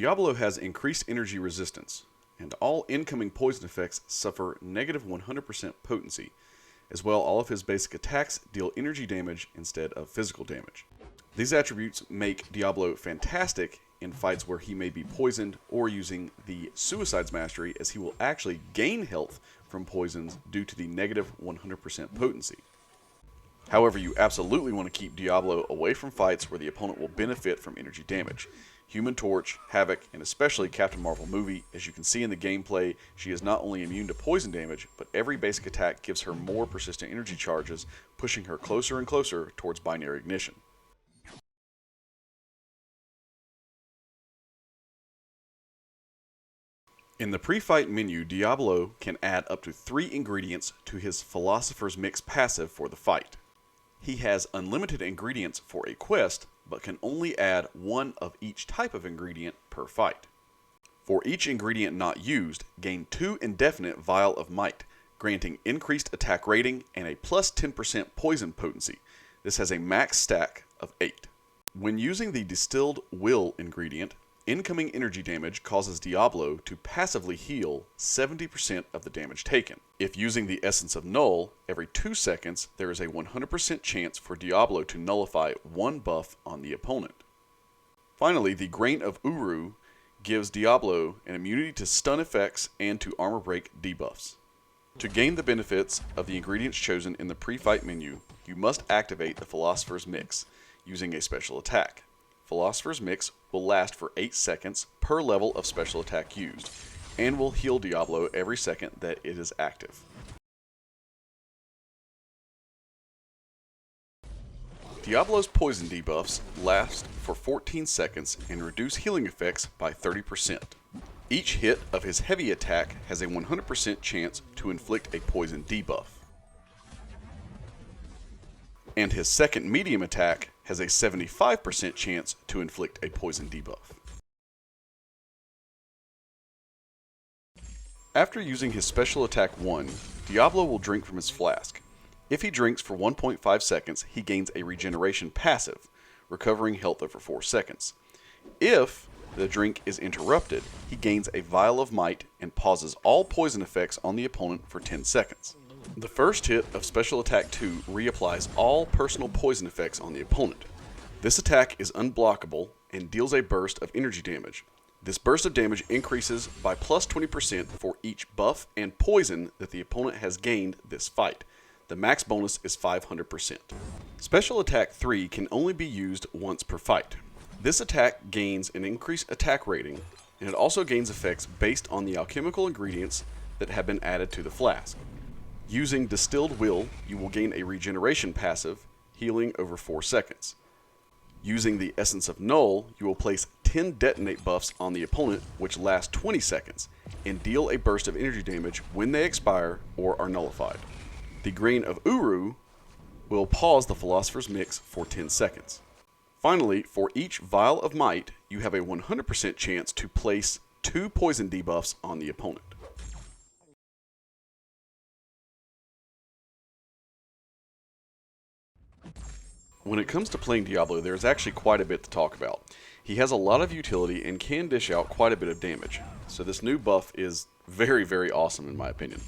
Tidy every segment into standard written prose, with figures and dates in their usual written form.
Diablo has increased energy resistance, and all incoming poison effects suffer negative 100% potency. As well, all of his basic attacks deal energy damage instead of physical damage. These attributes make Diablo fantastic in fights where he may be poisoned or using the Suicide's Mastery, as he will actually gain health from poisons due to the negative 100% potency. However, you absolutely want to keep Diablo away from fights where the opponent will benefit from energy damage. Human Torch, Havoc, and especially Captain Marvel movie, as you can see in the gameplay, she is not only immune to poison damage, but every basic attack gives her more persistent energy charges, pushing her closer and closer towards binary ignition. In the pre-fight menu, Diablo can add up to 3 ingredients to his Philosopher's Mix passive for the fight. He has unlimited ingredients for a quest, but can only add 1 of each type of ingredient per fight. For each ingredient not used, gain 2 indefinite Vial of Might, granting increased attack rating and a plus 10% poison potency. This has a max stack of 8. When using the Distilled Will ingredient, incoming energy damage causes Diablo to passively heal 70% of the damage taken. If using the Essence of Null, every 2 seconds there is a 100% chance for Diablo to nullify 1 buff on the opponent. Finally, the Grain of Uru gives Diablo an immunity to stun effects and to armor break debuffs. To gain the benefits of the ingredients chosen in the pre-fight menu, you must activate the Philosopher's Mix using a special attack. Philosopher's Mix will last for 8 seconds per level of special attack used, and will heal Diablo every second that it is active. Diablo's poison debuffs last for 14 seconds and reduce healing effects by 30%. Each hit of his heavy attack has a 100% chance to inflict a poison debuff. And his second medium attack has a 75% chance to inflict a poison debuff. After using his special attack 1, Diablo will drink from his flask. If he drinks for 1.5 seconds, he gains a regeneration passive, recovering health over 4 seconds. If the drink is interrupted, he gains a Vial of Might and pauses all poison effects on the opponent for 10 seconds. The first hit of Special Attack 2 reapplies all personal poison effects on the opponent. This attack is unblockable and deals a burst of energy damage. This burst of damage increases by plus 20% for each buff and poison that the opponent has gained this fight. The max bonus is 500%. Special Attack 3 can only be used once per fight. This attack gains an increased attack rating, and it also gains effects based on the alchemical ingredients that have been added to the flask. Using Distilled Will, you will gain a regeneration passive, healing over 4 seconds. Using the Essence of Null, you will place 10 detonate buffs on the opponent, which last 20 seconds, and deal a burst of energy damage when they expire or are nullified. The Grain of Uru will pause the Philosopher's Mix for 10 seconds. Finally, for each Vial of Might, you have a 100% chance to place 2 poison debuffs on the opponent. When it comes to playing Diablo, there's actually quite a bit to talk about. He has a lot of utility and can dish out quite a bit of damage, so this new buff is very, very awesome in my opinion.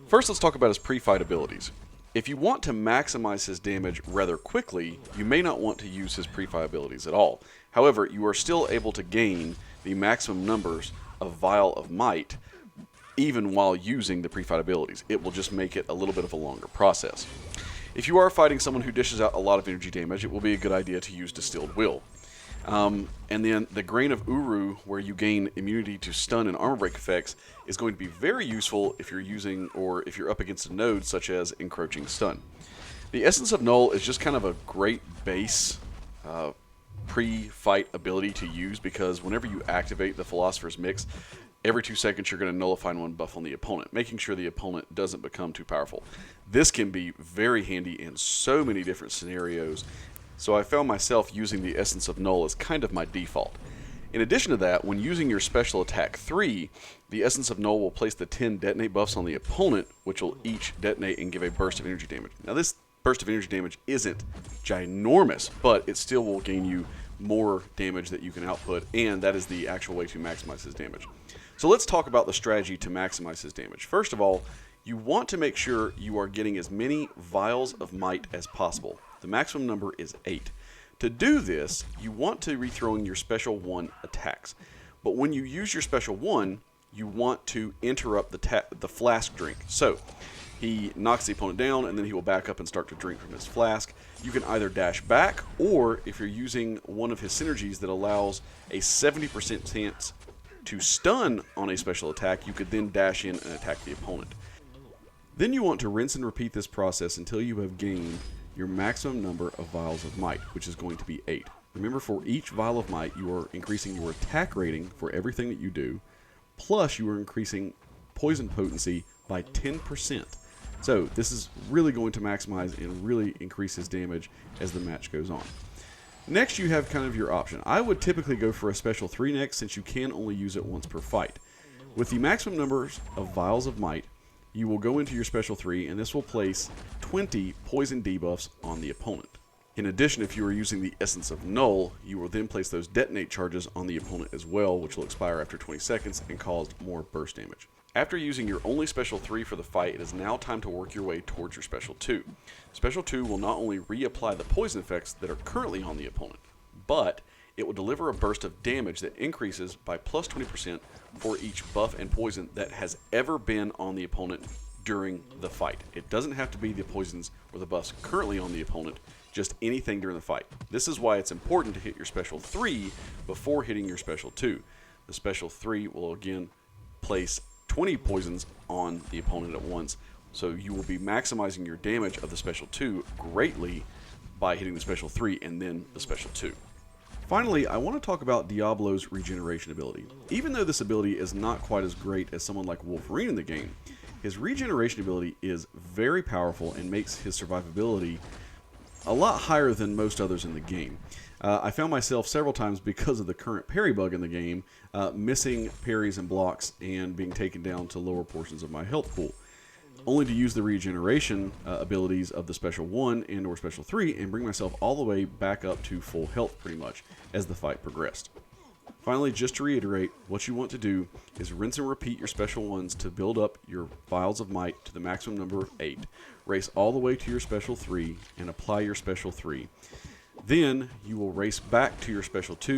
First, let's talk about his pre-fight abilities. If you want to maximize his damage rather quickly, you may not want to use his pre-fight abilities at all. However, you are still able to gain the maximum numbers of Vial of Might even while using the pre-fight abilities. It will just make it a little bit of a longer process. If you are fighting someone who dishes out a lot of energy damage, it will be a good idea to use Distilled Will. And then the Grain of Uru, where you gain immunity to stun and armor break effects, is going to be very useful if you're using or if you're up against a node such as Encroaching Stun. The Essence of Null is just kind of a great base pre-fight ability to use, because whenever you activate the Philosopher's Mix, every 2 seconds you're going to nullify 1 buff on the opponent, making sure the opponent doesn't become too powerful. This can be very handy in so many different scenarios, so I found myself using the Essence of Null as kind of my default. In addition to that, when using your Special Attack 3, the Essence of Null will place the 10 detonate buffs on the opponent, which will each detonate and give a burst of energy damage. Now this burst of energy damage isn't ginormous, but it still will gain you more damage that you can output, and that is the actual way to maximize his damage. So let's talk about the strategy to maximize his damage. First of all, you want to make sure you are getting as many vials of might as possible. The maximum number is 8. To do this, you want to be throwing your special 1 attacks. But when you use your special 1, you want to interrupt the flask drink. So he knocks the opponent down, and then he will back up and start to drink from his flask. You can either dash back, or if you're using one of his synergies that allows a 70% chance to stun on a special attack, you could then dash in and attack the opponent. Then you want to rinse and repeat this process until you have gained your maximum number of vials of might, which is going to be 8. Remember, for each vial of might, you are increasing your attack rating for everything that you do, plus you are increasing poison potency by 10%. So this is really going to maximize and really increase his damage as the match goes on. Next, you have kind of your option. I would typically go for a special 3 next, since you can only use it once per fight. With the maximum numbers of vials of might, you will go into your special 3, and this will place 20 poison debuffs on the opponent. In addition, if you are using the Essence of Null, you will then place those detonate charges on the opponent as well, which will expire after 20 seconds and cause more burst damage. After using your only special 3 for the fight, it is now time to work your way towards your special 2. Special 2 will not only reapply the poison effects that are currently on the opponent, but it will deliver a burst of damage that increases by plus 20% for each buff and poison that has ever been on the opponent during the fight. It doesn't have to be the poisons or the buffs currently on the opponent, just anything during the fight. This is why it's important to hit your special 3 before hitting your special 2. The special 3 will again place 20 poisons on the opponent at once, so you will be maximizing your damage of the special 2 greatly by hitting the special 3 and then the special 2. Finally, I want to talk about Diablo's regeneration ability. Even though this ability is not quite as great as someone like Wolverine in the game, his regeneration ability is very powerful and makes his survivability a lot higher than most others in the game. I found myself several times, because of the current parry bug in the game, missing parries and blocks and being taken down to lower portions of my health pool, only to use the regeneration abilities of the special 1 and or special 3 and bring myself all the way back up to full health pretty much as the fight progressed. Finally, just to reiterate, what you want to do is rinse and repeat your special 1s to build up your vials of might to the maximum number of 8. Race all the way to your special 3 and apply your special 3. Then you will race back to your special 2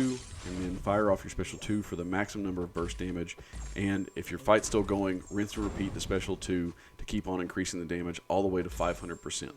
and then fire off your special 2 for the maximum number of burst damage. And if your fight's still going, rinse and repeat the special 2 to keep on increasing the damage all the way to 500%.